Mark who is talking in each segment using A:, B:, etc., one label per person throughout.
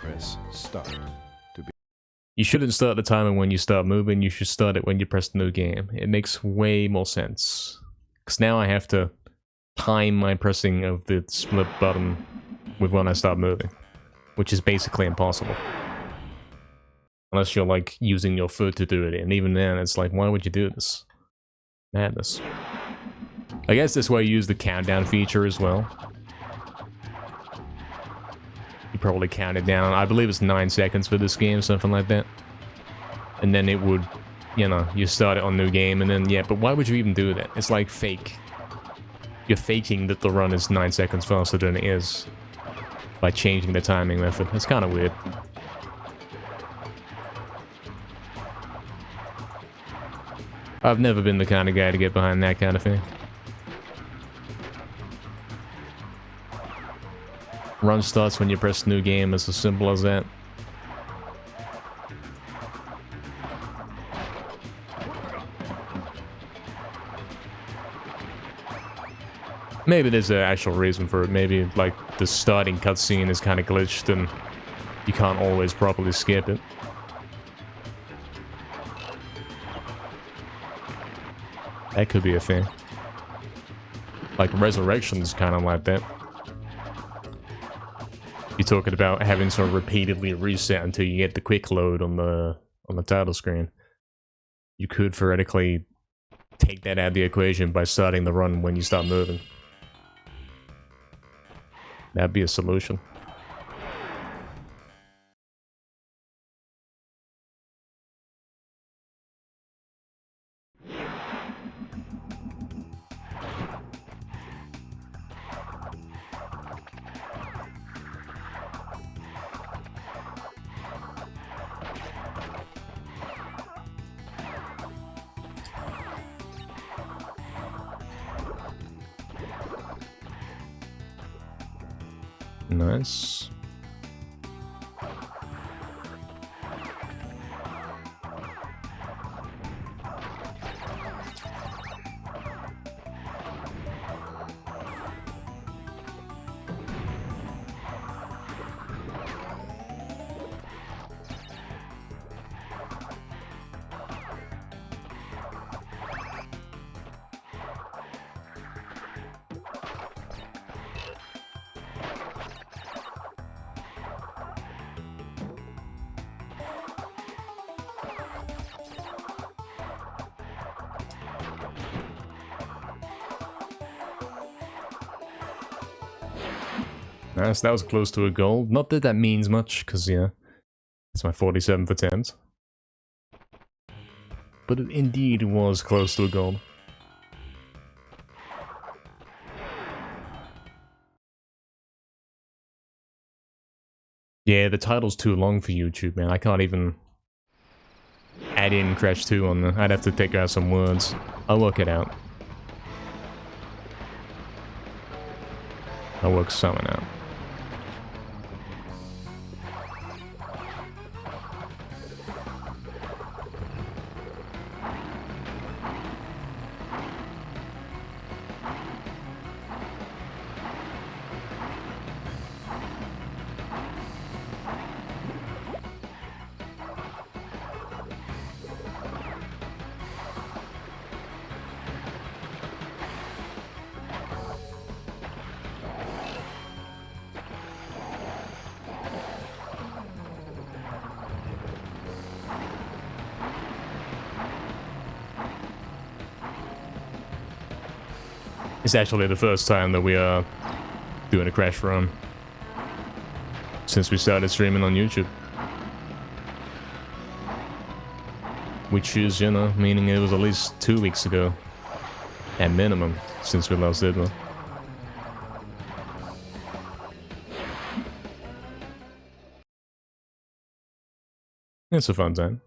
A: press start to be.
B: You shouldn't start the timer when you start moving, you should start it when you press the new game. It makes way more sense. Because now I have to time my pressing of the split button with when I start moving. Which is basically impossible. Unless you're like using your foot to do it, and even then it's like, why would you do this? Madness. I guess this way you use the countdown feature as well. You probably count it down. I believe it's 9 seconds for this game, something like that. And then it would, you know, you start it on new game, and then, yeah, but why would you even do that? It's like fake. You're faking that the run is 9 seconds faster than it is by changing the timing method. It's kind of weird. I've never been the kind of guy to get behind that kind of thing. Run starts when you press new game, it's as simple as that. Maybe there's an actual reason for it. Maybe like the starting cutscene is kind of glitched and you can't always properly skip it. That could be a thing. Like Resurrection's kind of like that. You're talking about having to repeatedly reset until you get the quick load on the title screen. You could theoretically take that out of the equation by starting the run when you start moving. That'd be a solution. Nice. Nice, that was close to a goal. Not that that means much, because, yeah, it's my 47th attempt. But it indeed was close to a goal. Yeah, the title's too long for YouTube, man. I can't even add in Crash 2 on the... I'd have to take out some words. I'll work it out. I'll work something out. It's actually the first time that we are doing a Crash run since we started streaming on YouTube. Which is, you know, meaning it was at least 2 weeks ago, at minimum, since we last did one. It's a fun time.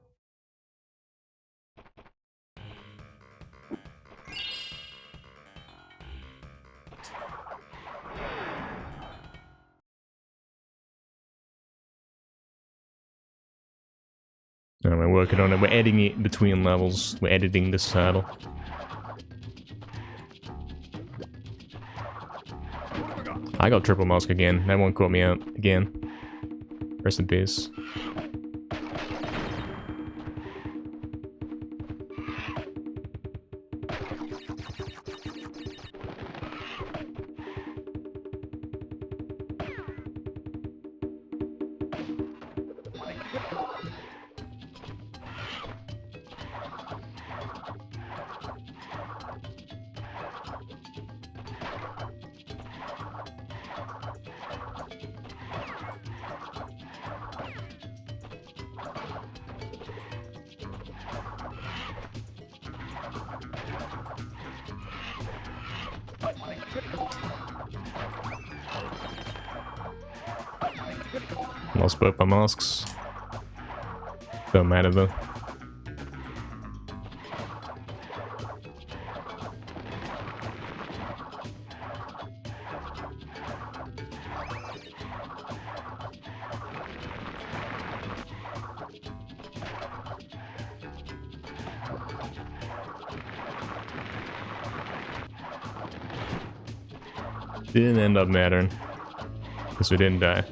B: And we're working on it. We're editing it between levels. We're editing this title. I got triple mask again. That one caught me out again. Rest in peace. Lost both my masks. Don't matter though. Didn't end up mattering because we didn't die.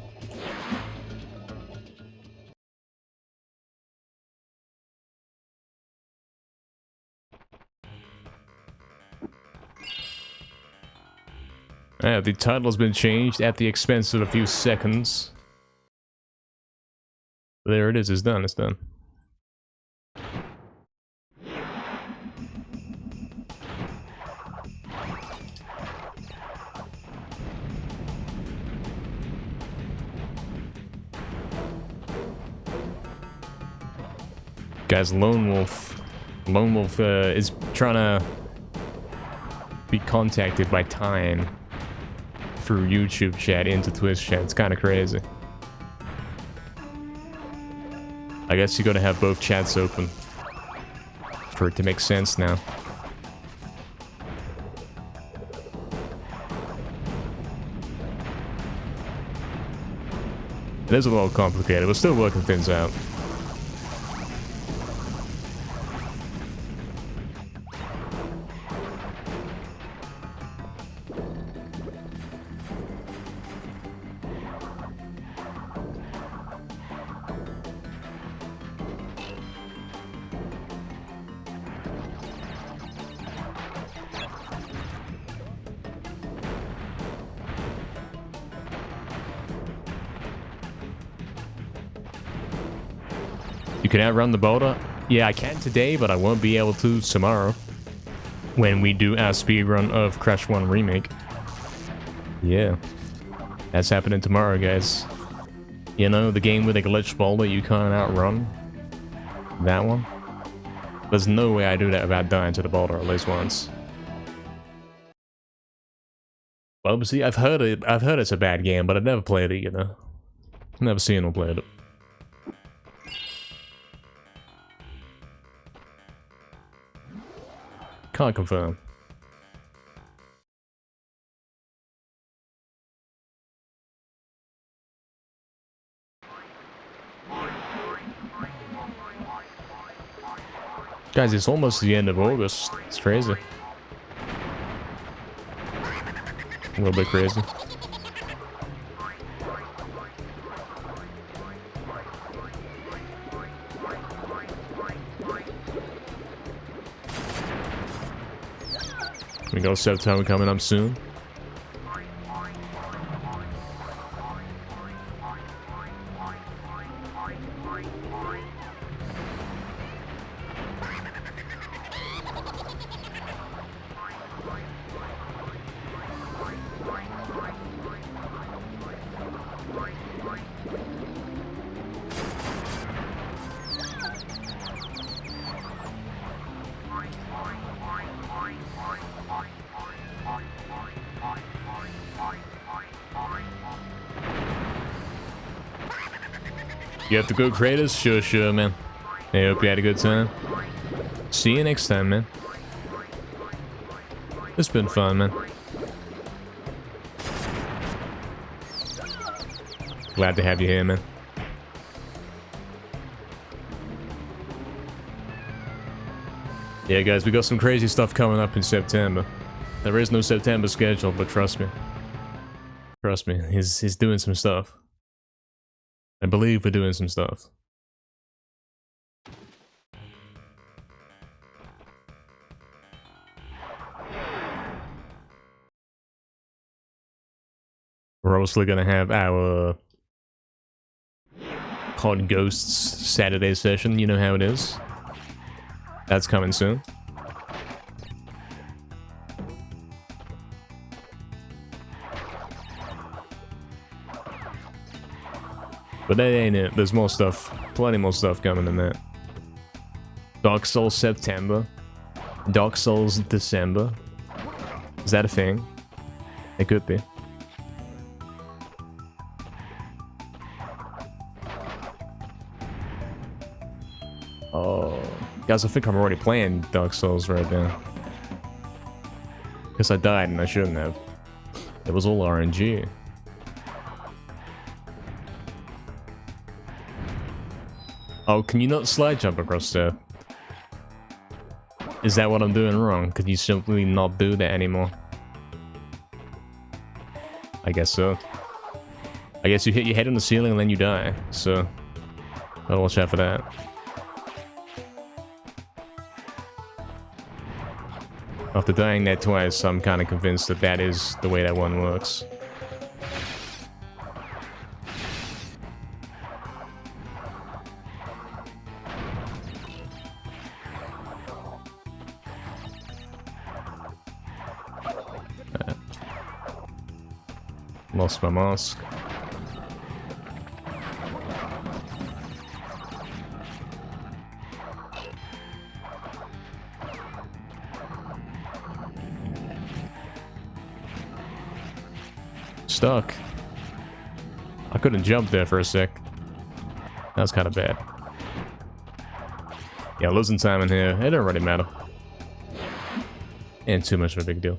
B: Yeah, the title's been changed at the expense of a few seconds. There it is, it's done, it's done. Guys, Lone Wolf is trying to be contacted by Time through YouTube chat into Twitch chat. It's kind of crazy. I guess you gotta have both chats open for it to make sense now. It is a little complicated. We're still working things out. You can outrun the boulder? Yeah, I can today, but I won't be able to tomorrow. When we do our speedrun of Crash 1 Remake. Yeah. That's happening tomorrow, guys. You know, the game with a glitch boulder you can't outrun? That one? There's no way I do that without dying to the boulder at least once. Well, see, I've heard it's a bad game, but I've never played it, you know. Never seen or played it. Can't confirm. Guys, it's almost the end of August. It's crazy. A little bit crazy. We got September coming up soon. You have to go creators? Sure, man. I hope you had a good time. See you next time, man. It's been fun, man. Glad to have you here, man. Yeah, guys, we got some crazy stuff coming up in September. There is no September schedule, but trust me. Trust me, he's doing some stuff. I believe we're doing some stuff. We're also gonna have our COD Ghosts Saturday session, you know how it is. That's coming soon. But that ain't it. There's more stuff. Plenty more stuff coming than that. Dark Souls September. Dark Souls December. Is that a thing? It could be. Oh. Guys, I think I'm already playing Dark Souls right now. Because I died and I shouldn't have. It was all RNG. Oh, can you not slide jump across there? Is that what I'm doing wrong? Could you simply not do that anymore? I guess so. I guess you hit your head on the ceiling and then you die, so I'll watch out for that. After dying there twice, I'm kind of convinced that that is the way that one works. Lost my mask. Stuck. I couldn't jump there for a sec. That was kind of bad. Yeah, losing time in here, it don't really matter. Ain't too much of a big deal.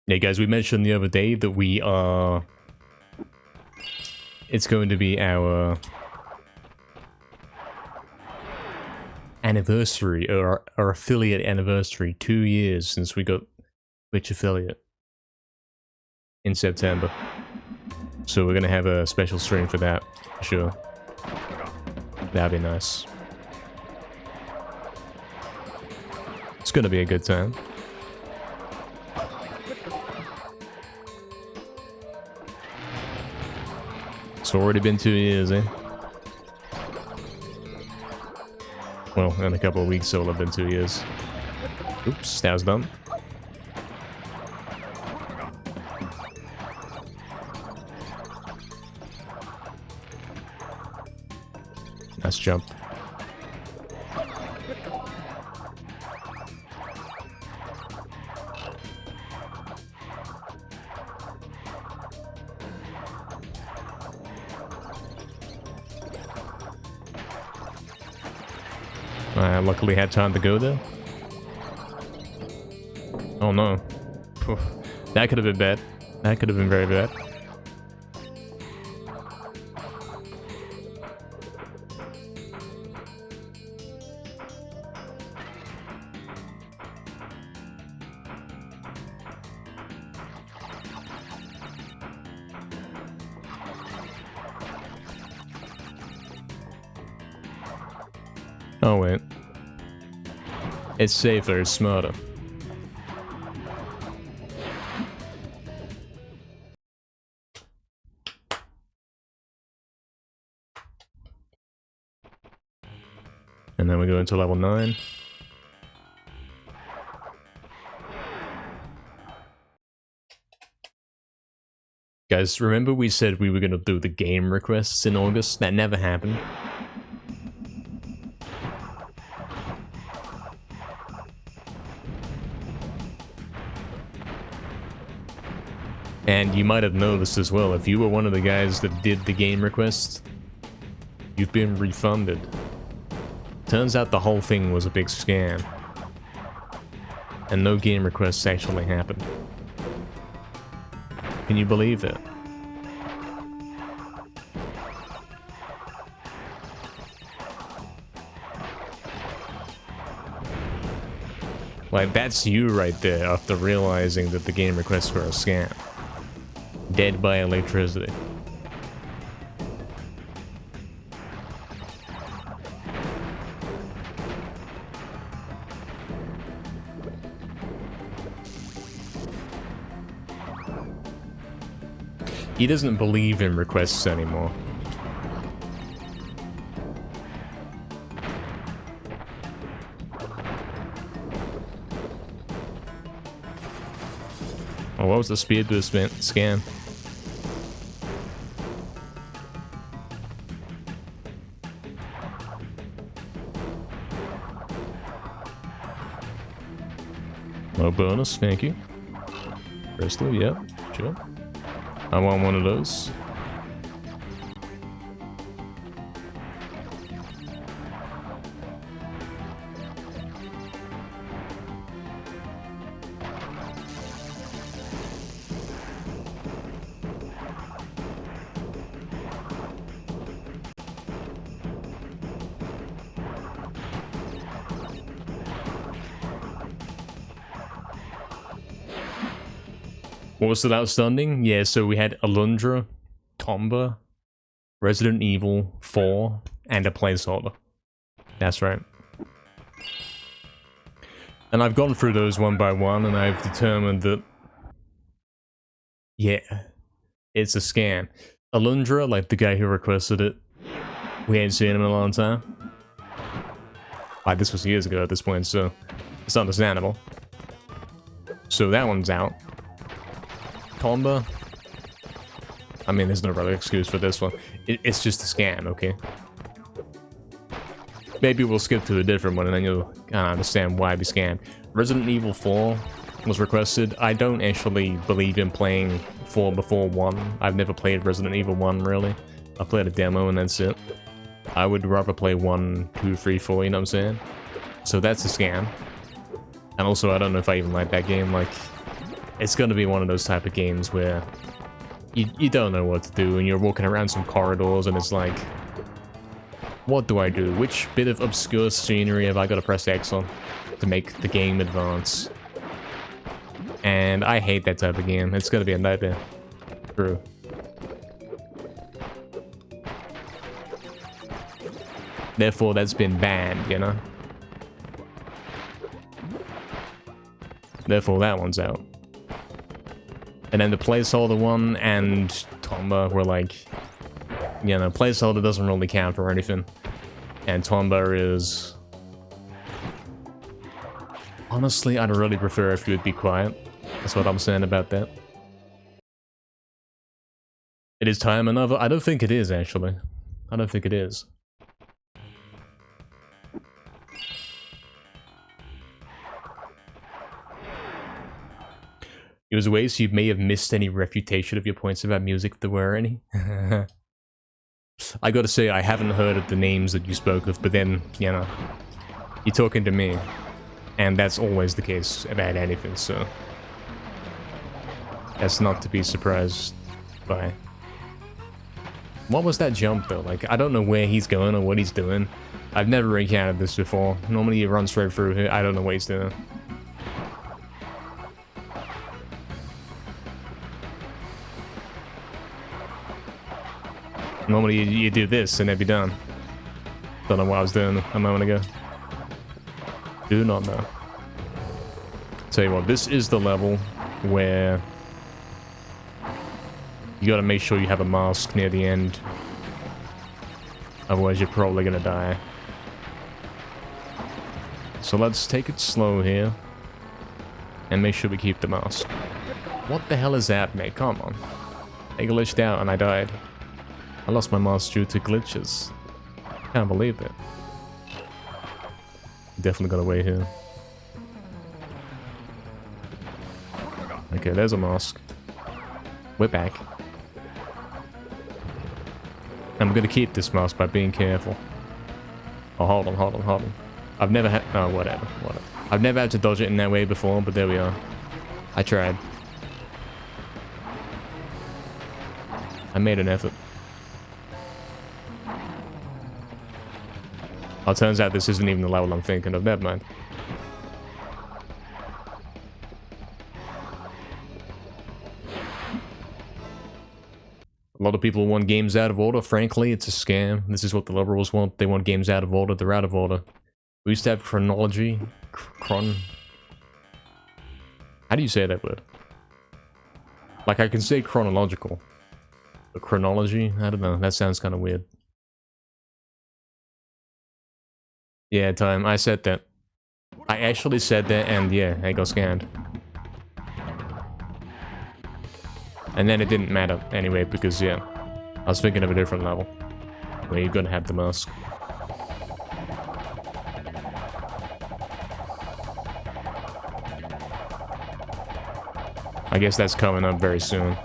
B: Yeah, guys, we mentioned the other day that we are... It's going to be our... anniversary, or our affiliate anniversary. 2 years since we got Twitch affiliate. In September. So we're gonna have a special stream for that, for sure. That'd be nice. It's gonna be a good time. It's already been 2 years, eh? Well, in a couple of weeks it'll have been 2 years. Oops, that was dumb. Nice jump. I luckily had time to go there. Oh no. Phew. That could have been bad. That could have been very bad. Oh wait. It's safer, it's smarter. And then we go into level 9. Guys, remember we said we were gonna do the game requests in August? That never happened. And you might have noticed as well, if you were one of the guys that did the game request, you've been refunded. Turns out the whole thing was a big scam. And no game requests actually happened. Can you believe it? Like, that's you right there after realizing that the game requests were a scam. Dead by electricity. He doesn't believe in requests anymore. Oh, what was the speed boost scan? No bonus, thank you. Crystal, yep, sure. I want one of those. What was still outstanding? Yeah, so we had Alundra, Tomba, Resident Evil 4, and a placeholder. That's right. And I've gone through those one by one, and I've determined that... yeah, it's a scam. Alundra, like the guy who requested it, we hadn't seen him in a long time. Like, this was years ago at this point, so it's understandable. So that one's out. Tomba. I mean, there's no real excuse for this one. It's just a scam, okay? Maybe we'll skip to a different one and then you'll kind of understand why we scammed. Resident Evil 4 was requested. I don't actually believe in playing 4 before 1. I've never played Resident Evil 1, really. I played a demo and that's it. I would rather play 1, 2, 3, 4, you know what I'm saying? So that's a scam. And also, I don't know if I even like that game, like... it's gonna be one of those type of games where you don't know what to do and you're walking around some corridors and it's like, what do I do? Which bit of obscure scenery have I got to press X on to make the game advance? And I hate that type of game. It's gonna be a nightmare. True. Therefore, that's been banned, you know? Therefore, that one's out. And then the placeholder one and Tomba were like, you know, placeholder doesn't really count for anything. And Tomba is... honestly, I'd really prefer if you would be quiet. That's what I'm saying about that. It is time another? I don't think it is, actually. I don't think it is. It was a way so you may have missed any refutation of your points about music if there were any. I gotta say, I haven't heard of the names that you spoke of, but then, you know, you're talking to me. And that's always the case about anything, so... that's not to be surprised by. What was that jump, though? Like, I don't know where he's going or what he's doing. I've never encountered this before. Normally you run straight through here. I don't know what he's doing. Normally you do this and it'd be done. Don't know what I was doing a moment ago. Do not know. Tell you what, this is the level where you gotta make sure you have a mask near the end. Otherwise you're probably gonna die. So let's take it slow here. And make sure we keep the mask. What the hell is that, mate? Come on. I glitched out and I died. I lost my mask due to glitches. Can't believe it. Definitely gotta wait here. Okay, there's a mask. We're back. I'm gonna keep this mask by being careful. Oh, hold on. I've never had... oh, whatever. I've never had to dodge it in that way before, but there we are. I tried. I made an effort. Oh, turns out this isn't even the level I'm thinking of. Never mind. A lot of people want games out of order. Frankly, it's a scam. This is what the liberals want. They want games out of order. They're out of order. We used to have chronology. How do you say that word? Like, I can say chronological. But chronology? I don't know. That sounds kind of weird. Yeah, time. I said that. I actually said that, and yeah, I got scammed. And then it didn't matter anyway, because yeah, I was thinking of a different level. Where you're gonna have the mask. I guess that's coming up very soon.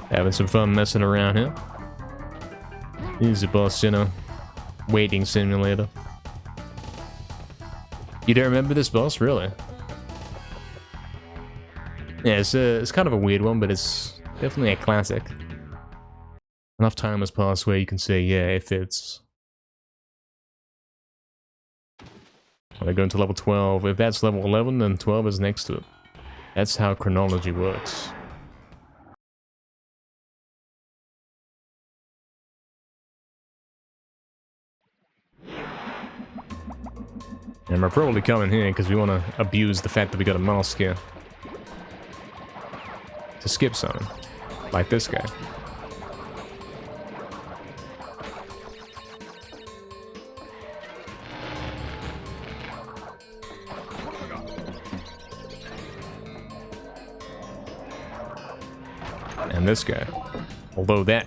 B: Having some fun messing around here. Easy boss, you know. Waiting simulator. You don't remember this boss? Really? Yeah, it's kind of a weird one, but it's definitely a classic. Enough time has passed where you can say, yeah, it fits. When I go into level 12, if that's level 11, then 12 is next to it. That's how chronology works. And we're probably coming here because we want to abuse the fact that we got a mask here. To skip something. Like this guy. And this guy. Although that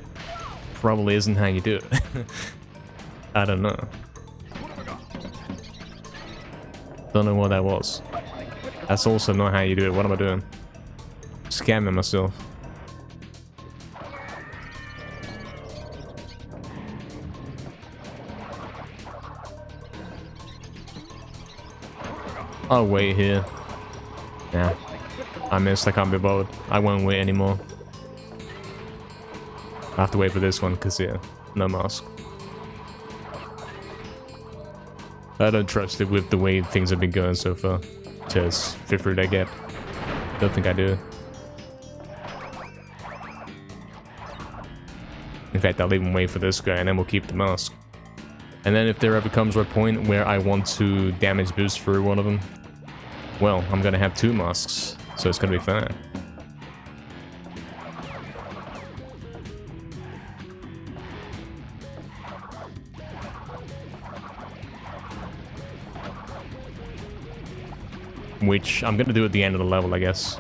B: probably isn't how you do it. I don't know. Don't know what that was. That's also not how you do it. What am I doing? Scamming myself. I'll wait here. Yeah. I missed. I can't be bothered. I won't wait anymore. I have to wait for this one because, yeah, no mask. I don't trust it with the way things have been going so far. Just fifth route I get. Don't think I do. In fact, I'll even wait for this guy and then we'll keep the mask. And then if there ever comes a point where I want to damage boost through one of them, well, I'm gonna have two masks, so it's gonna be fine. Which I'm gonna do at the end of the level, I guess.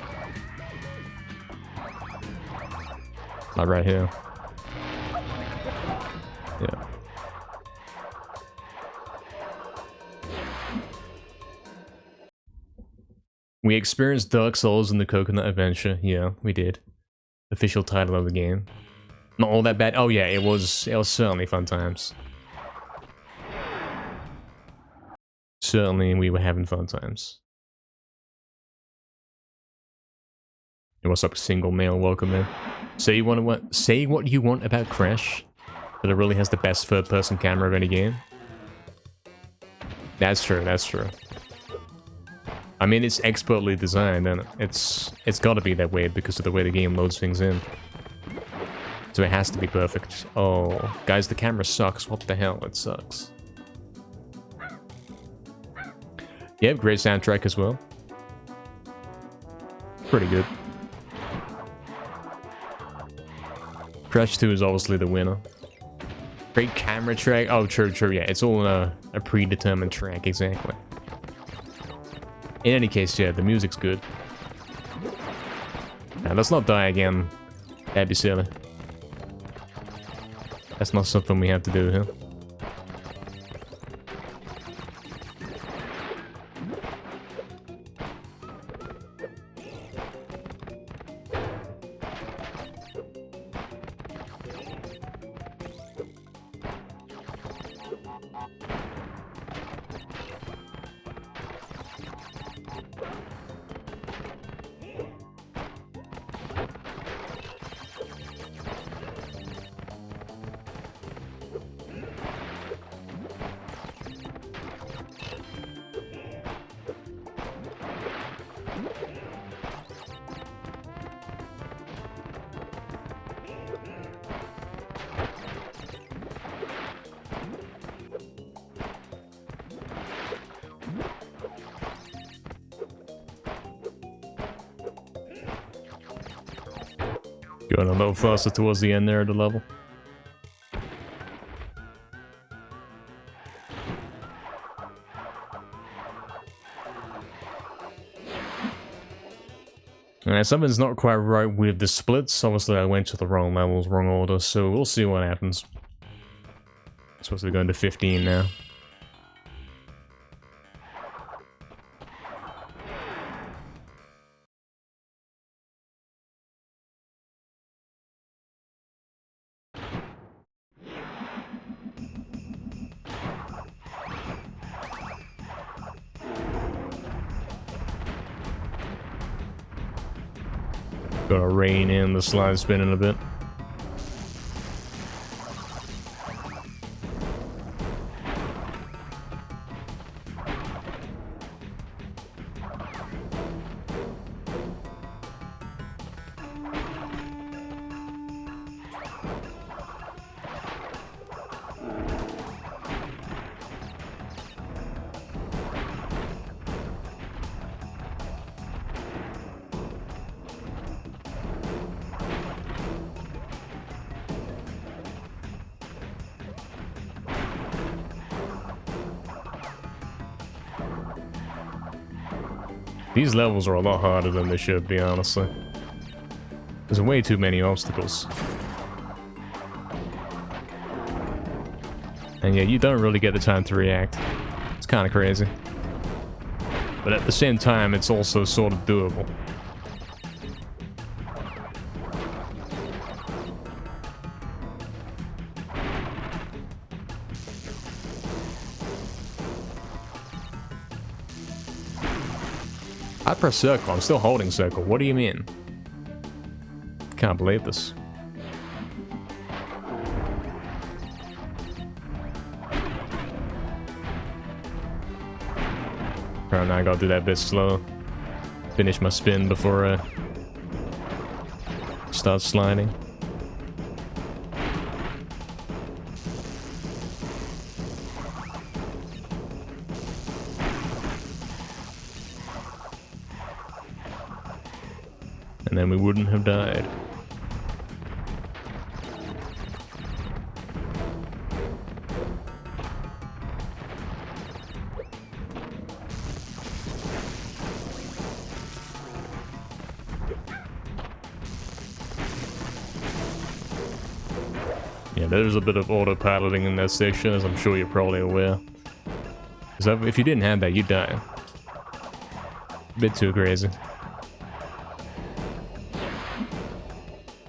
B: Like right here. Yeah. We experienced Dark Souls in the Coconut Adventure. Yeah, we did. Official title of the game. Not all that bad. Oh yeah, it was certainly fun times. Certainly we were having fun times. Hey, what's up, single male? Welcome in. Say what you want about Crash, but it really has the best third-person camera of any game. That's true. That's true. I mean, it's expertly designed, and it's got to be that way because of the way the game loads things in. So it has to be perfect. Oh, guys, the camera sucks. What the hell? It sucks. Yeah, great soundtrack as well. Pretty good. Crash 2 is obviously the winner. Great camera track. Oh, true, yeah. It's all a predetermined track, exactly. In any case, yeah, the music's good. Now, let's not die again. That'd be silly. That's not something we have to do here. Going a little faster towards the end there of the level. Alright, something's not quite right with the splits. Obviously, I went to the wrong levels, wrong order, so we'll see what happens. I'm supposed to be going to 15 now. Gonna rein in the slide spinning a bit. These levels are a lot harder than they should be, honestly. There's way too many obstacles. And yeah, you don't really get the time to react. It's kind of crazy. But at the same time, it's also sort of doable. I press circle, I'm still holding circle. What do you mean? Can't believe this. Right now I gotta do that bit slow. Finish my spin before I start sliding. And then we wouldn't have died. Yeah, there's a bit of autopiloting in that section, as I'm sure you're probably aware. Because if you didn't have that, you'd die. A bit too crazy.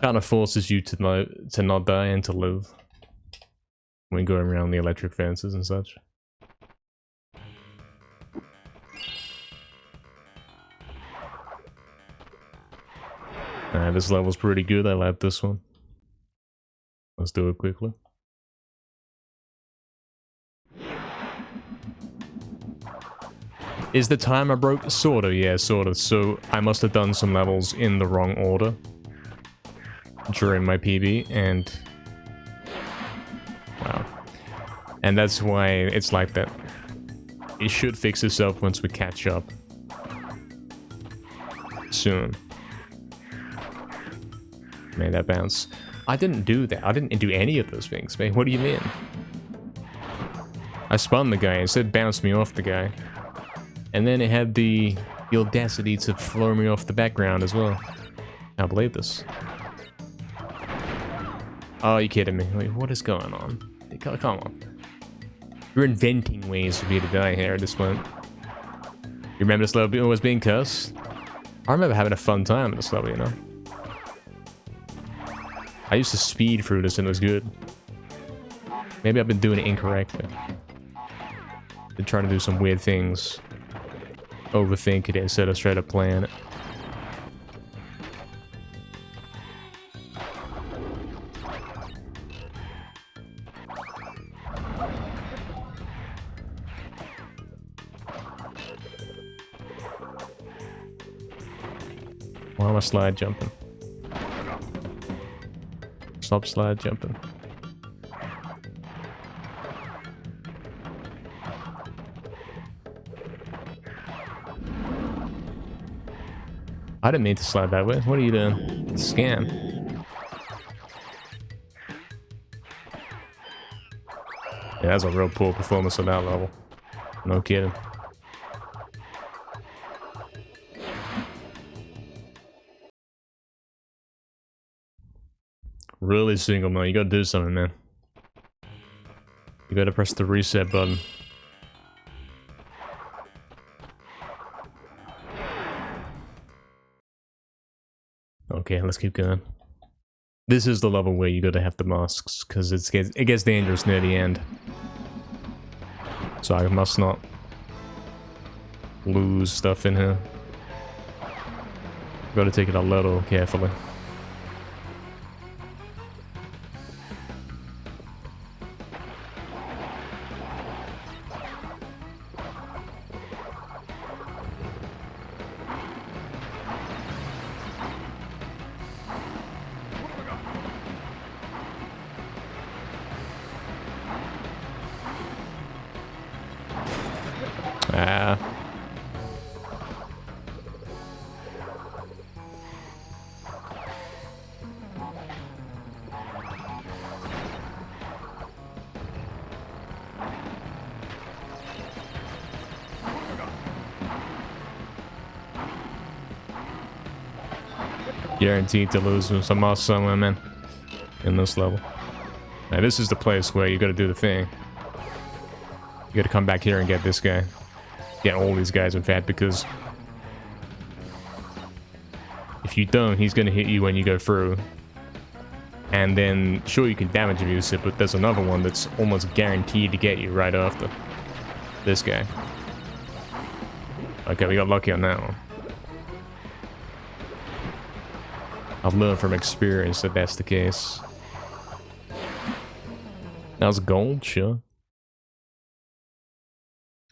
B: Kind of forces you to not die and to live when going around the electric fences and such. This level's pretty good. I like this one. Let's do it quickly. Is the timer broke? Sorta, yeah, sorta. So I must have done some levels in the wrong order during my PB, and wow, and that's why it's like that. It should fix itself once we catch up soon. Man, that bounce. I didn't do that. I didn't do any of those things, man. What do you mean? I spun the guy. It said bounce me off the guy, and then it had the audacity to throw me off the background as well. I can't believe this. Oh, you kidding me? Wait, what is going on? Come on. You're inventing ways for me to die here at this point. You remember this level was being cursed? I remember having a fun time at this level, you know? I used to speed through this and it was good. Maybe I've been doing it incorrectly. Been trying to do some weird things. Overthink it instead of straight up playing it. Why am I slide jumping? Stop slide jumping. I didn't mean to slide that way. What are you doing? Scam. that's a real poor performance on that level. No kidding. Really single, man. You gotta do something, man. You gotta press the reset button. Okay, let's keep going. This is the level where you gotta have the masks, because it gets dangerous near the end. So I must not lose stuff in here. Gotta take it a little carefully. Ah. Guaranteed to lose some muscle somewhere, man. In this level. Now this is the place where you gotta do the thing. You gotta come back here and get this guy. Get all these guys, in fact, because if you don't, he's gonna hit you when you go through. And then, sure, you can damage reduce it, but there's another one that's almost guaranteed to get you right after. This guy. Okay, we got lucky on that one. I've learned from experience that that's the case. That was gold, sure.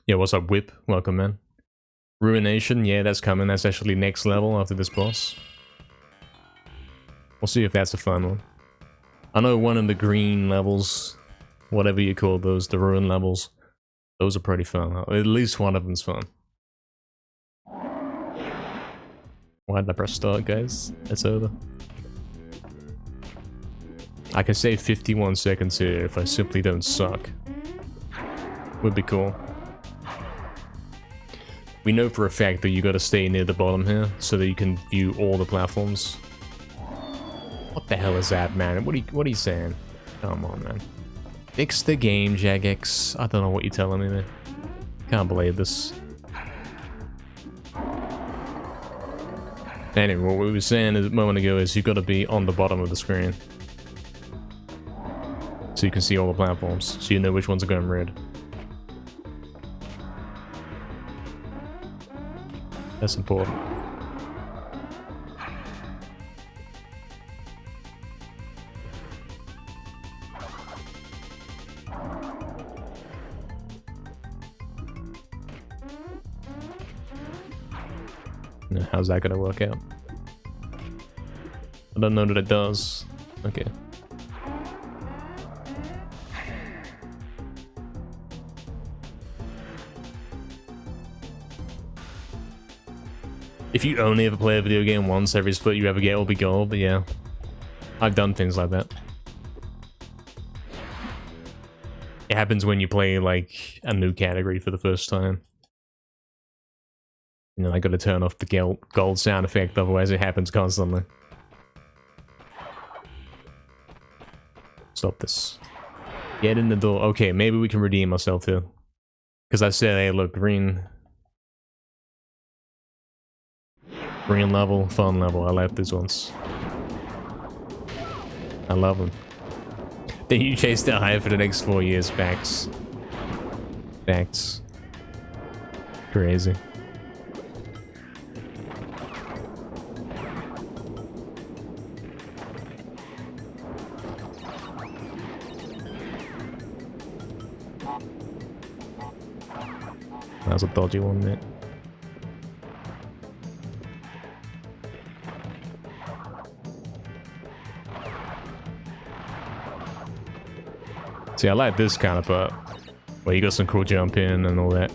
B: Yeah, what's up, Whip? Welcome, man. Ruination, yeah, that's coming. That's actually next level after this boss. We'll see if that's a fun one. I know one of the green levels, whatever you call those, the ruin levels, those are pretty fun. At least one of them's fun. Why did I press start, guys? It's over. I can save 51 seconds here if I simply don't suck. Would be cool. We know for a fact that you gotta stay near the bottom here so that you can view all the platforms. What the hell is that, man? What are you saying? Come on, man. Fix the game, Jagex. I don't know what you're telling me, man. Can't believe this. Anyway, what we were saying a moment ago is you've got to be on the bottom of the screen. So you can see all the platforms, so you know which ones are going red. That's important. Now, how's that gonna work out? I don't know that it does. Okay. If you only ever play a video game once, every split you ever get will be gold, but yeah. I've done things like that. It happens when you play, like, a new category for the first time. You know, I gotta turn off the gold sound effect, otherwise it happens constantly. Stop this. Get in the door. Okay, maybe we can redeem ourselves here. Because I said, hey, look, green. Green level, fun level. I like these ones. I love them. Then you chase that high for the next 4 years. Facts. Facts. Crazy. That was a dodgy one, mate. See, I like this kind of part, where you got some cool jump in and all that.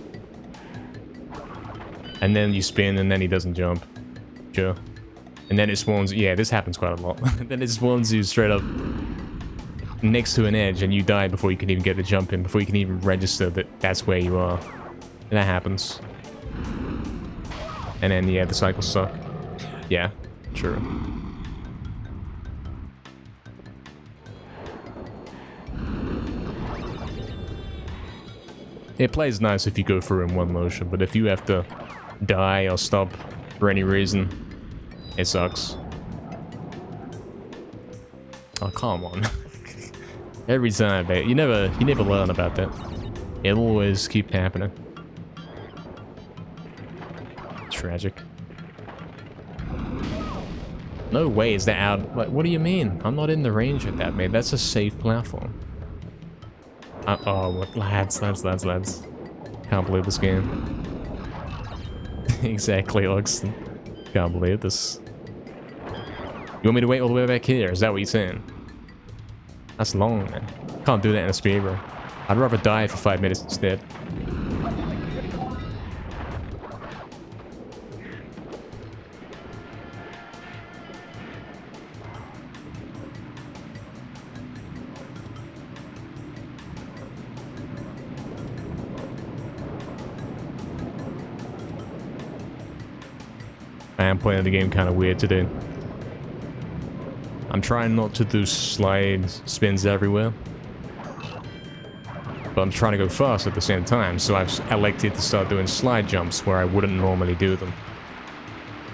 B: And then you spin and then he doesn't jump. Sure. And then it spawns, yeah, this happens quite a lot. Then it spawns you straight up next to an edge and you die before you can even get the jump in, before you can even register that that's where you are. And that happens. And then, yeah, the cycles suck. Yeah, true. It plays nice if you go through in one motion, but if you have to die or stop for any reason, it sucks. Oh, come on. Every time, mate. You never learn about that. It'll always keep happening. Tragic. No way is that out. Like, what do you mean? I'm not in the range of that, mate. That's a safe platform. Oh, what? Lads. Can't believe this game. Exactly, Oxton. Can't believe this. You want me to wait all the way back here? Is that what you're saying? That's long, man. Can't do that in a speedrun. I'd rather die for 5 minutes instead. I am playing the game kind of weird today. I'm trying not to do slide spins everywhere. But I'm trying to go fast at the same time, so I've elected to start doing slide jumps where I wouldn't normally do them.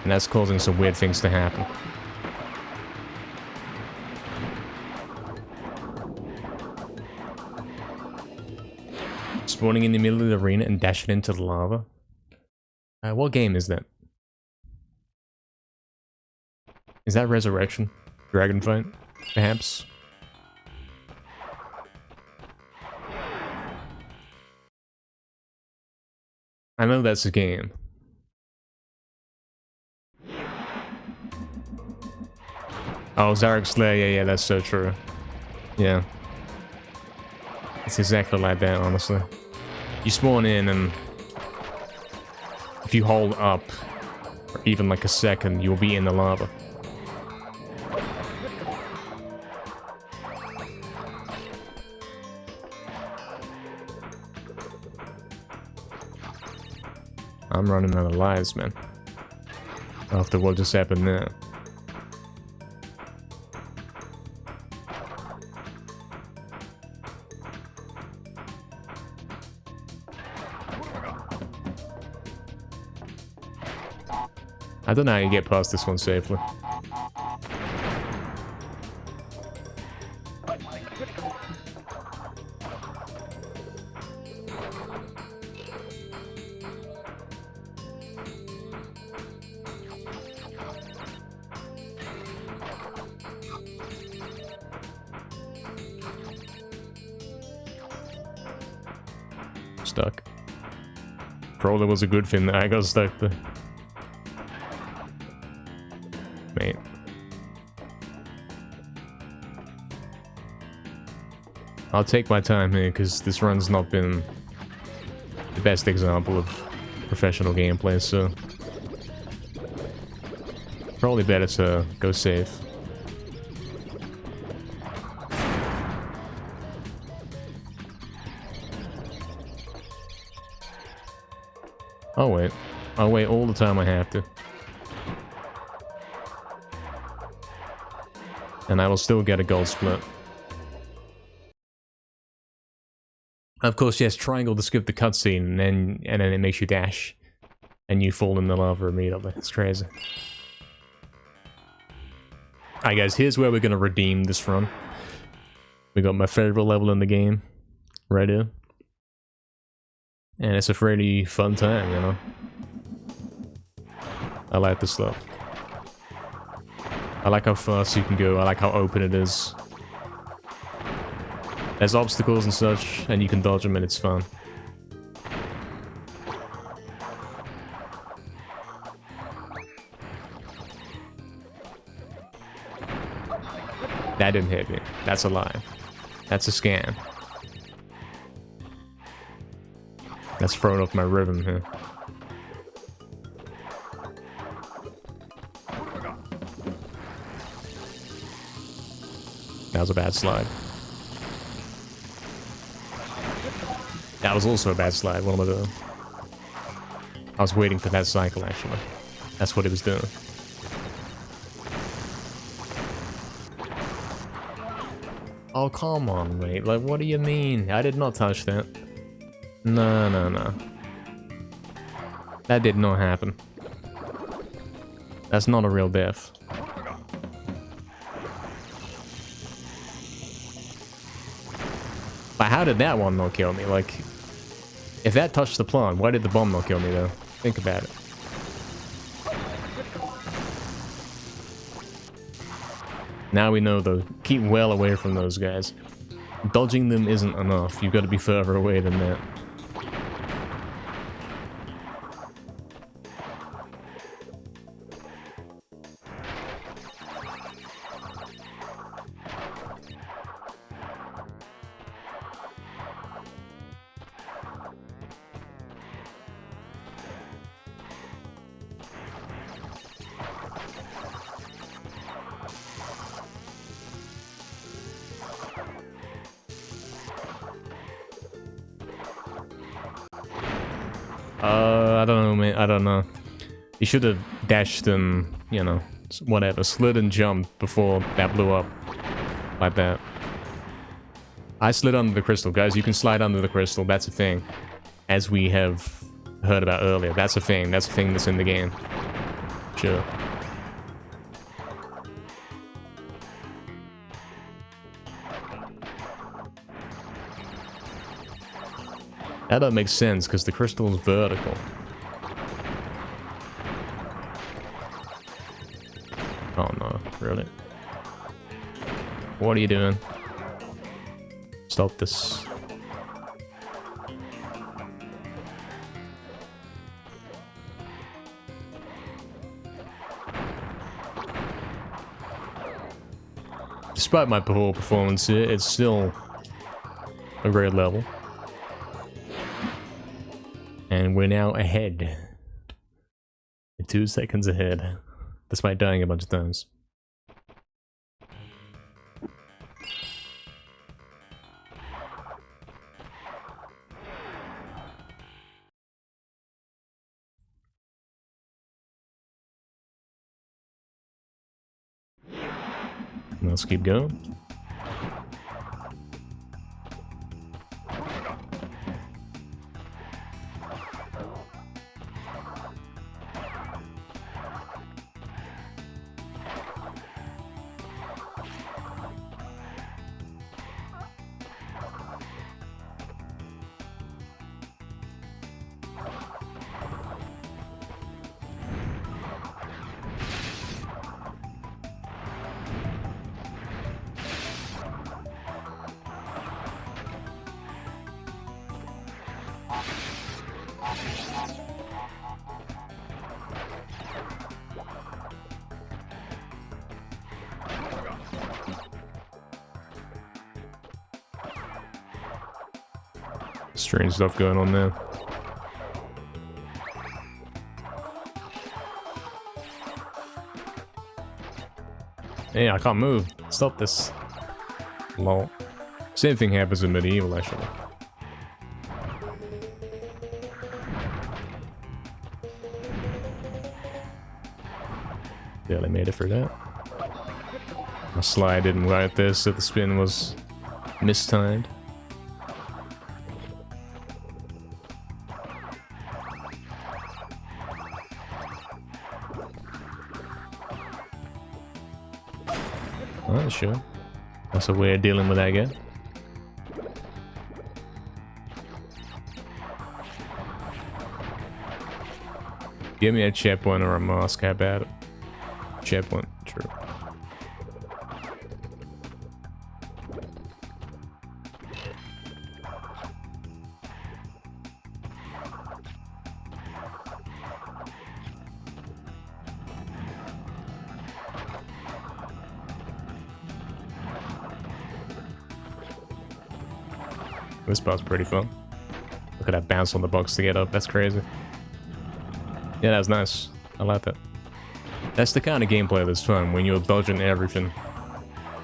B: And that's causing some weird things to happen. Spawning in the middle of the arena and dashing into the lava. What game is that? Is that Resurrection? Dragon Fight? Perhaps? I know that's a game. Oh, Zarek Slayer, yeah, that's so true. Yeah. It's exactly like that, honestly. You spawn in and if you hold up for even like a second, you'll be in the lava. I'm running out of lives, man. After what just happened there. I don't know how you get past this one safely. Stuck. Probably was a good thing that I got stuck there. Mate. I'll take my time here because this run's not been the best example of professional gameplay, so probably better to go safe. I'll wait. I'll wait all the time I have to. And I will still get a gold split. Of course, yes, triangle to skip the cutscene, and then it makes you dash. And you fall in the lava immediately. It's crazy. Alright guys, here's where we're gonna redeem this run. We got my favorite level in the game. Right here. And it's a pretty fun time, you know. I like this stuff. I like how fast you can go, I like how open it is. There's obstacles and such, and you can dodge them and it's fun. That didn't hit me. That's a lie. That's a scam. That's throwing off my rhythm here. That was a bad slide. was also a bad slide. What am I doing? I was waiting for that cycle, actually. That's what it was doing. Oh, come on, mate. Like, what do you mean? I did not touch that. No, no, no. That did not happen. That's not a real death. But how did that one not kill me? Like, if that touched the plant, why did the bomb not kill me, though? Think about it. Now we know, though. Keep well away from those guys. Dodging them isn't enough. You've got to be further away than that. I don't know, man. I don't know. You should have dashed and, you know, whatever, slid and jumped before that blew up. Like that. I slid under the crystal, guys. You can slide under the crystal. That's a thing. As we have heard about earlier. That's a thing. That's a thing that's in the game. Sure. That don't make sense, because the crystal is vertical. Oh no, really? What are you doing? Stop this. Despite my poor performance here, it's still a great level. And we're now ahead. 2 seconds ahead. Despite dying a bunch of times. Let's keep going. Strange stuff going on there. Hey, I can't move. Stop this. Lol. Same thing happens in medieval, actually. Barely made it for that. My slide didn't right there, so the spin was mistimed. Alright, sure. That's a way of dealing with that guy. Give me a checkpoint or a mask, how about it? Checkpoint, true. This part's pretty fun. Look at that bounce on the box to get up, that's crazy. Yeah, that was nice. I like that. That's the kind of gameplay that's fun, when you're dodging everything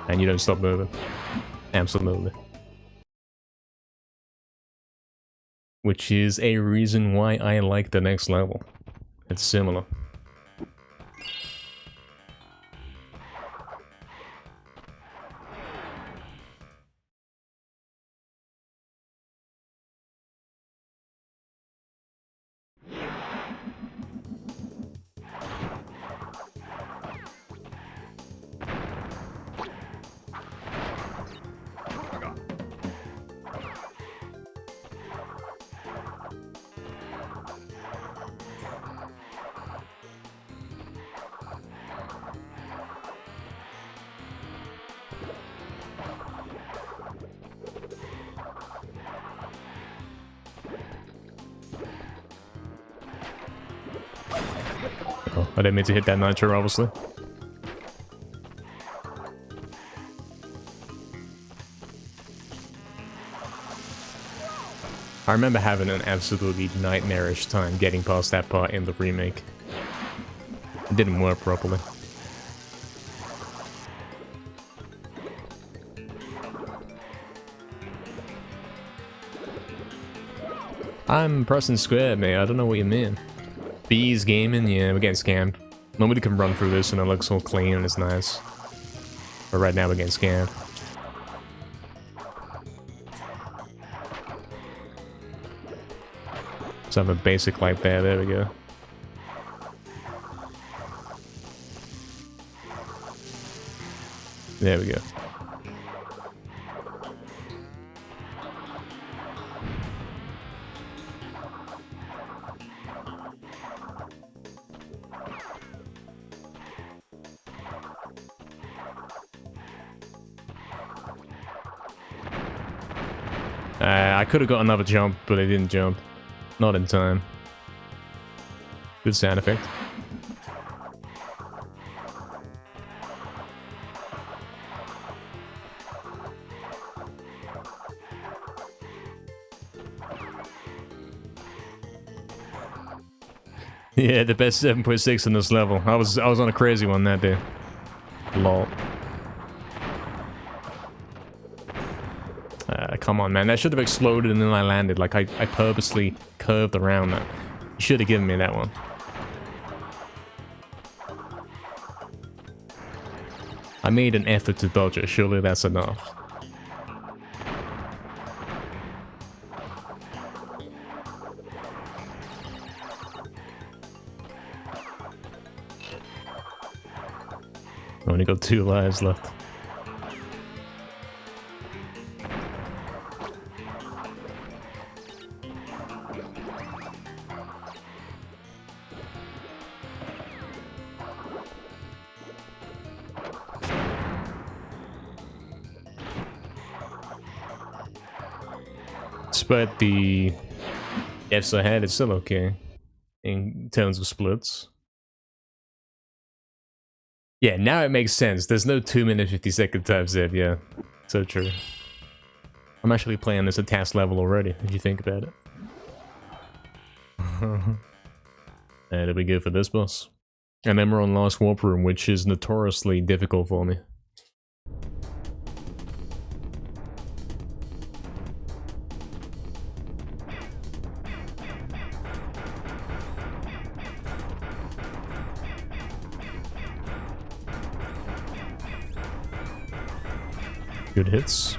B: and you don't stop moving. Absolutely. which is a reason why I like the next level. It's similar. Oh, I didn't mean to hit that nitro, obviously. I remember having an absolutely nightmarish time getting past that part in the remake. It didn't work properly. I'm pressing square, mate. I don't know what you mean. B's gaming? Yeah, we're getting scammed. Nobody can run through this and it looks all clean and it's nice. But right now we're getting scammed. Let's have a basic light there. There we go. There we go. I could have got another jump, but I didn't jump. Not in time. Good sound effect. Yeah, the best 7.6 in this level. I was on a crazy one that day. Lol. Come on, man. That should have exploded and then I landed. Like, I purposely curved around that. You should have given me that one. I made an effort to dodge it. Surely that's enough. Only got 2 lives left. Despite the Fs I had, it's still okay in terms of splits. Yeah, now it makes sense. There's no 2-minute 50-second time save, yeah. So true. I'm actually playing this at task level already, if you think about it. There we go for this boss. And then we're on Last Warp Room, which is notoriously difficult for me. Good hits.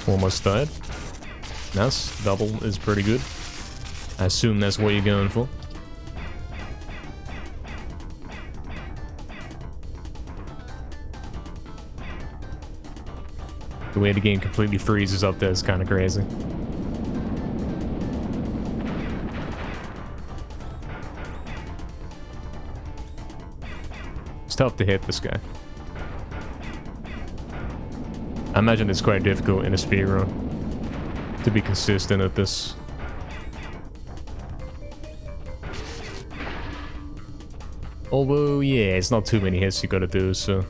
B: Almost died. Nice. Double is pretty good. I assume that's what you're going for. The way the game completely freezes up there is kind of crazy. It's tough to hit this guy. I imagine it's quite difficult in a speedrun to be consistent at this. Although, yeah, it's not too many hits you gotta do, so...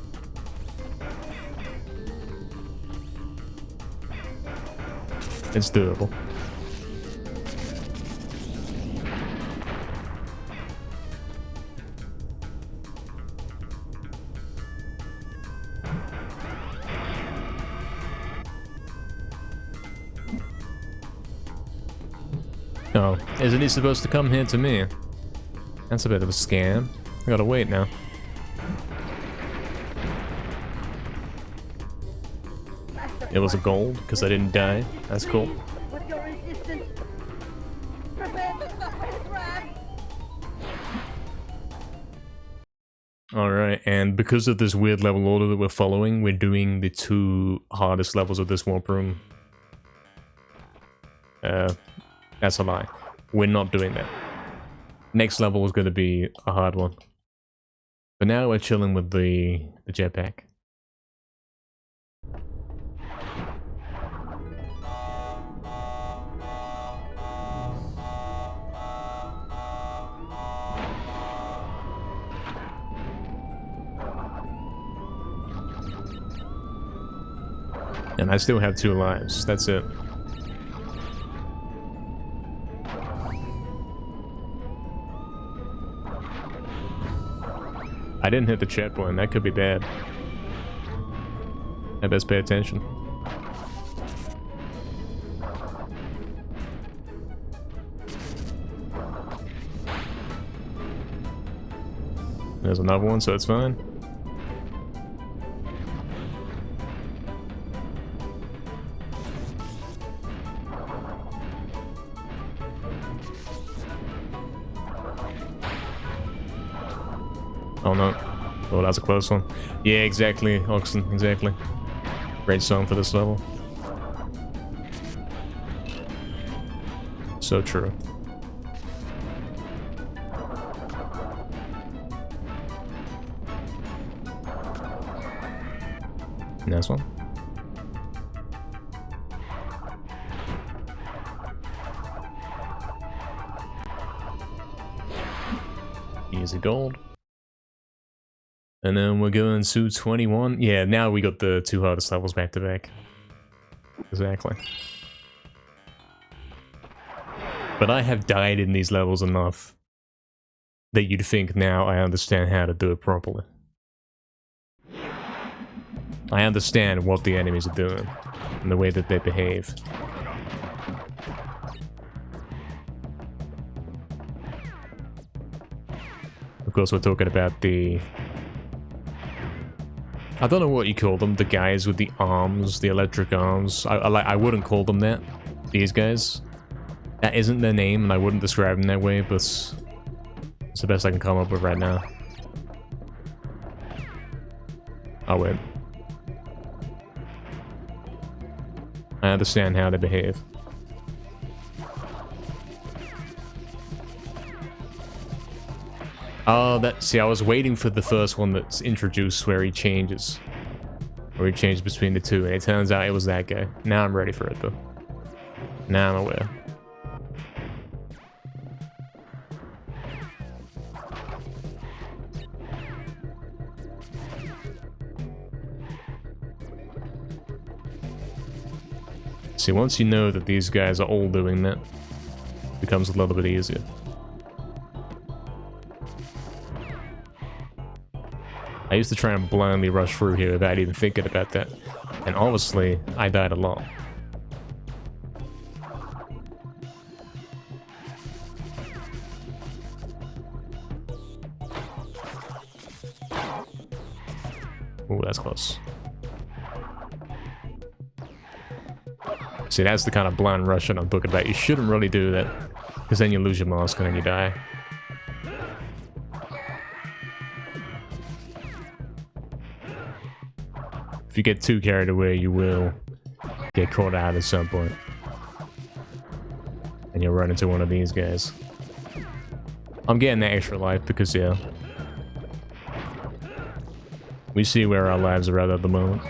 B: it's doable. Oh, isn't he supposed to come here to me? That's a bit of a scam. I gotta wait now. It was a gold, because I didn't die. That's cool.
C: With your resistance, prepare to suffer, Crash!
B: Alright, and because of this weird level order that we're following, we're doing the 2 hardest levels of this warp room. That's a lie. We're not doing that. Next level is going to be a hard one. But now we're chilling with the jetpack. And I still have 2 lives. That's it. I didn't hit the chat button. That could be bad. I best pay attention. There's another one, so it's fine. Oh no. Oh, that's a close one. Yeah, exactly, Oxen, exactly. Great song for this level. So true. Next one. Easy gold. And then we're going to 21. Yeah, now we got the 2 hardest levels back to back. Exactly. But I have died in these levels enough that you'd think now I understand how to do it properly. I understand what the enemies are doing and the way that they behave. Of course, we're talking about the... I don't know what you call them, the guys with the arms, the electric arms. I wouldn't call them that, these guys. That isn't their name, and I wouldn't describe them that way, but it's the best I can come up with right now. Oh, wait. I understand how they behave. Oh, see, I was waiting for the first one that's introduced where he changes. Where he changes between the 2, and it turns out it was that guy. Now I'm ready for it, though. Now I'm aware. See, once you know that these guys are all doing that, it becomes a little bit easier. I used to try and blindly rush through here without even thinking about that. And obviously, I died a lot. Ooh, that's close. See, that's the kind of blind rushing I'm talking about. You shouldn't really do that, because then you lose your mask and then you die. If you get too carried away, you will get caught out at some point. And you'll run into one of these guys. I'm getting that extra life because, yeah. We see where our lives are at the moment.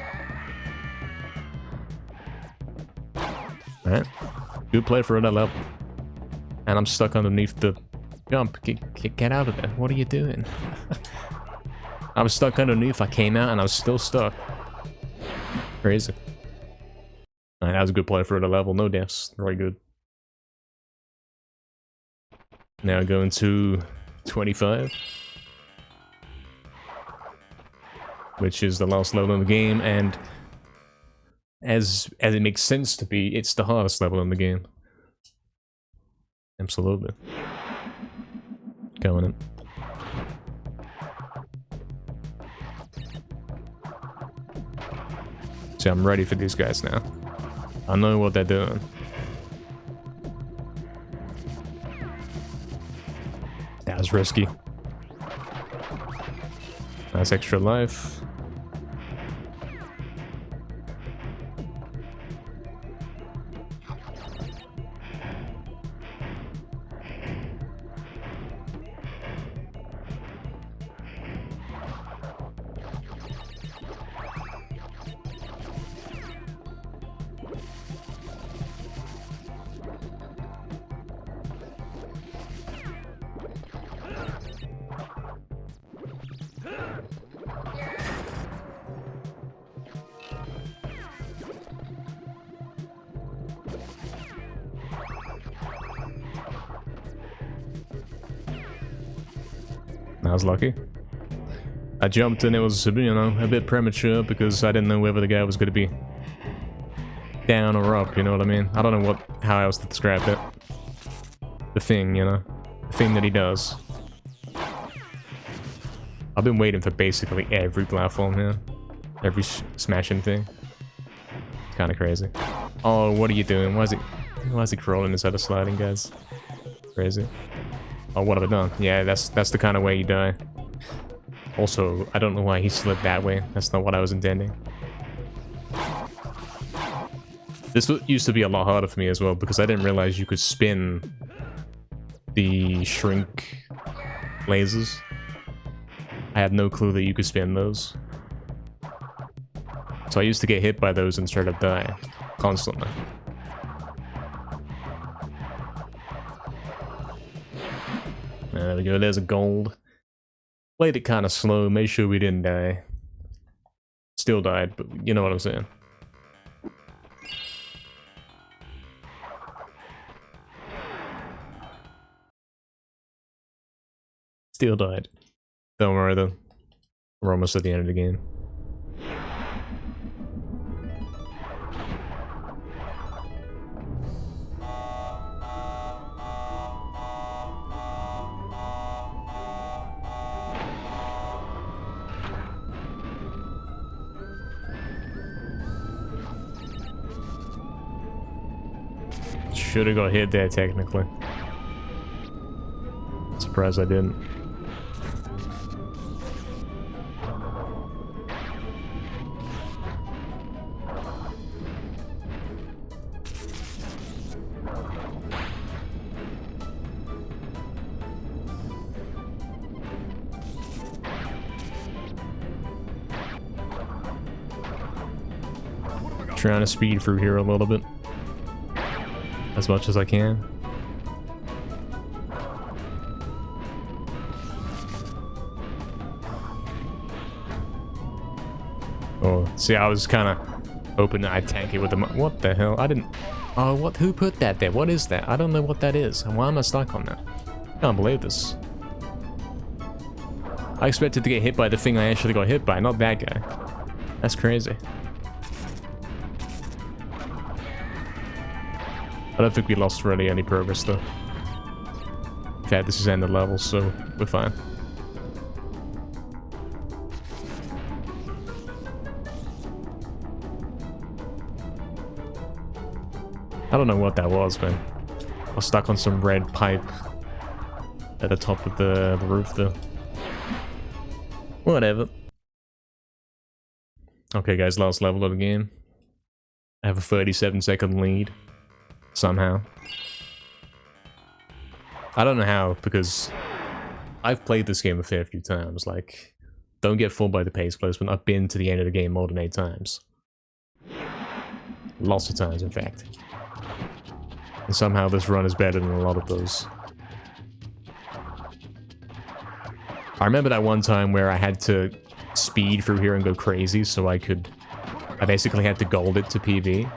B: Alright. Good play for that level. And I'm stuck underneath the jump. Get out of there. What are you doing? I was stuck underneath. I came out and I was still stuck. Crazy. Alright, that was a good play for the level. No deaths. Very good. Now going to 25. Which is the last level in the game, and as it makes sense to be, it's the hardest level in the game. Absolutely. Going in. See, I'm ready for these guys now. I know what they're doing. That was risky. Nice extra life. I was lucky. I jumped and it was, you know, a bit premature because I didn't know whether the guy was going to be down or up, you know what I mean? I don't know how else to describe it. The thing, you know? The thing that he does. I've been waiting for basically every platform here. Every smashing thing. It's kind of crazy. Oh, what are you doing? Why is he crawling instead of sliding, guys? Crazy. Oh, what have I done? Yeah, that's the kind of way you die. Also, I don't know why he slid that way. That's not what I was intending. This used to be a lot harder for me as well because I didn't realize you could spin the shrink lasers. I had no clue that you could spin those. So I used to get hit by those and straight up die constantly. There we go, there's a gold. Played it kind of slow, made sure we didn't die. Still died, but you know what I'm saying. Still died. Don't worry though. We're almost at the end of the game. Should have got hit there technically. Surprised I didn't. Trying to speed through here a little bit. As much as I can. Oh, see, I was kind of hoping that I'd tank it with the... What the hell? I didn't... Oh, what? Who put that there? What is that? I don't know what that is. And why am I stuck on that? I can't believe this. I expected to get hit by the thing I actually got hit by, not that guy. That's crazy. I don't think we lost really any progress though. In fact, this is end of level, so we're fine. I don't know what that was, man. I was stuck on some red pipe at the top of the roof though. Whatever. Okay guys, last level of the game. I have a 37-second lead. Somehow. I don't know how, because I've played this game a fair few times. Like, don't get fooled by the pace placement. I've been to the end of the game more than 8 times. Lots of times, in fact. And somehow this run is better than a lot of those. I remember that one time where I had to speed through here and go crazy so I basically had to gold it to PB.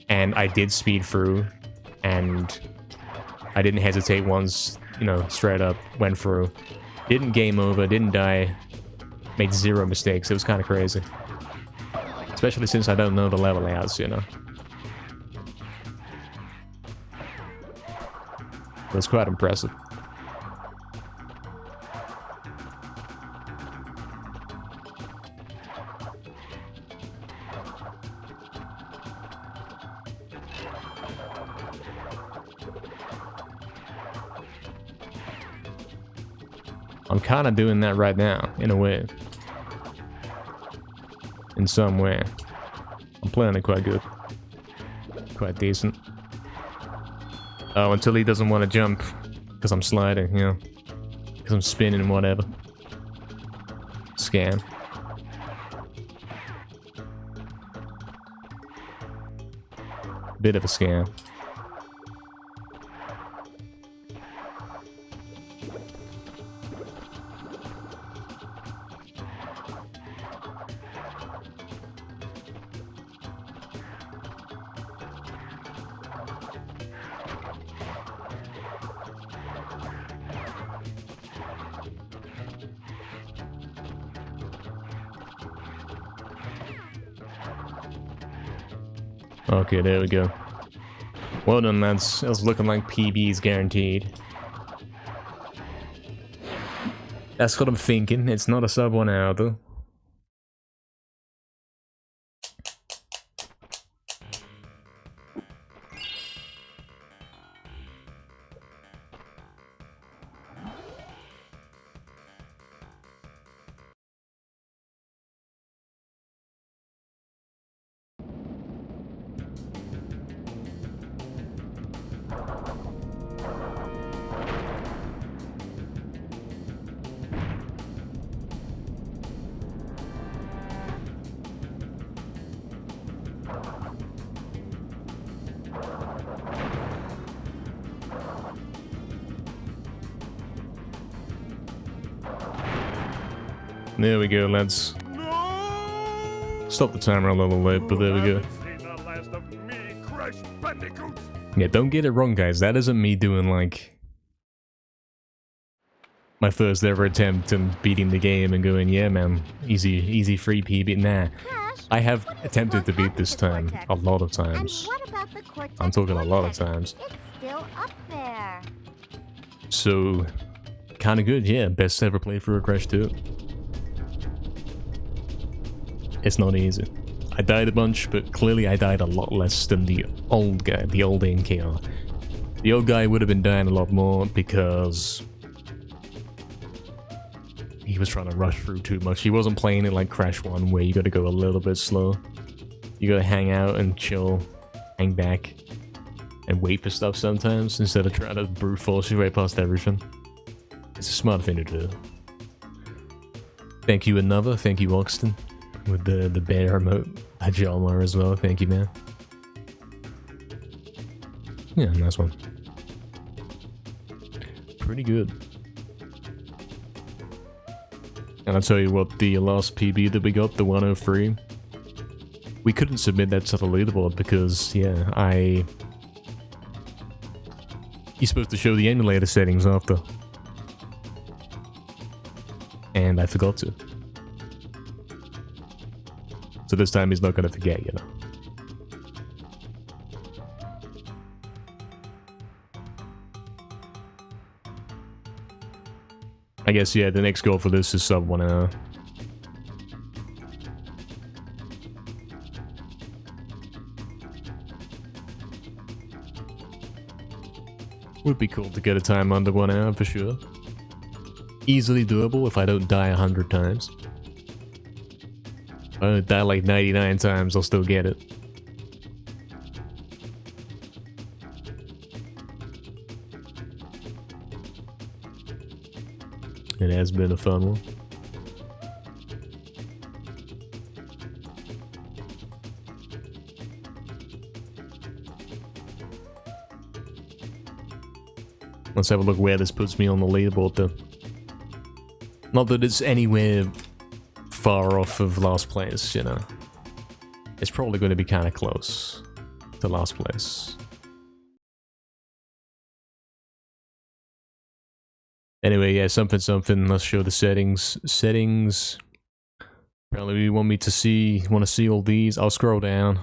B: And I did speed through, and I didn't hesitate once, you know, straight up, went through. Didn't game over, didn't die, made 0 mistakes. It was kind of crazy. Especially since I don't know the level layouts, you know. That's quite impressive. I'm kind of doing that right now, in a way. In some way. I'm playing it quite good. Quite decent. Oh, until he doesn't want to jump. Because I'm sliding, you know. Because I'm spinning, whatever. Scam. Bit of a scam. Okay, there we go. Well done, lads. It's looking like PB's guaranteed. That's what I'm thinking. It's not a sub 1 hour, though. There we go, lads. Stop the timer a little late, but there we go.
D: Crash Bandicoot.
B: Yeah, don't get it wrong, guys. That isn't me doing, like, my first ever attempt and beating the game and going, yeah, man, easy free PB. Nah, I have attempted to beat this time a lot of times. I'm talking a lot of times.
C: It's still up there.
B: So, kind of good, yeah. Best ever playthrough of Crash 2. It's not easy. I died a bunch, but clearly I died a lot less than the old guy, the old NKR. The old guy would have been dying a lot more because he was trying to rush through too much. He wasn't playing it like Crash 1, where you gotta go a little bit slow. You gotta hang out and chill, hang back, and wait for stuff sometimes, instead of trying to brute force your way past everything. It's a smart thing to do. Thank you, Another. Thank you, Oxton. With the bear emote. Hajama as well, thank you, man. Yeah, nice one. Pretty good. And I'll tell you what, the last PB that we got, the 103, we couldn't submit that to the leaderboard because, yeah, you're supposed to show the emulator settings after. And I forgot to. So this time he's not gonna forget, you know. I guess, yeah, the next goal for this is sub 1 hour. Would be cool to get a time under 1 hour for sure. Easily doable if I don't die 100 times. If I don't die like 99 times, I'll still get it. It has been a fun one. Let's have a look where this puts me on the leaderboard though. Not that it's anywhere far off of last place, you know. It's probably going to be kind of close to last place. Anyway, yeah, something. Let's show the settings. Settings. Apparently, you want me to see. Want to see all these? I'll scroll down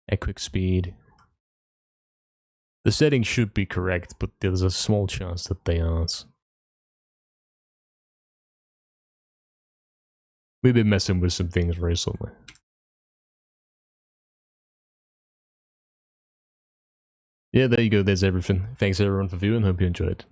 B: at quick speed. The settings should be correct, but there's a small chance that they aren't. We've been messing with some things recently. Yeah, there you go, there's everything. Thanks everyone for viewing, hope you enjoyed.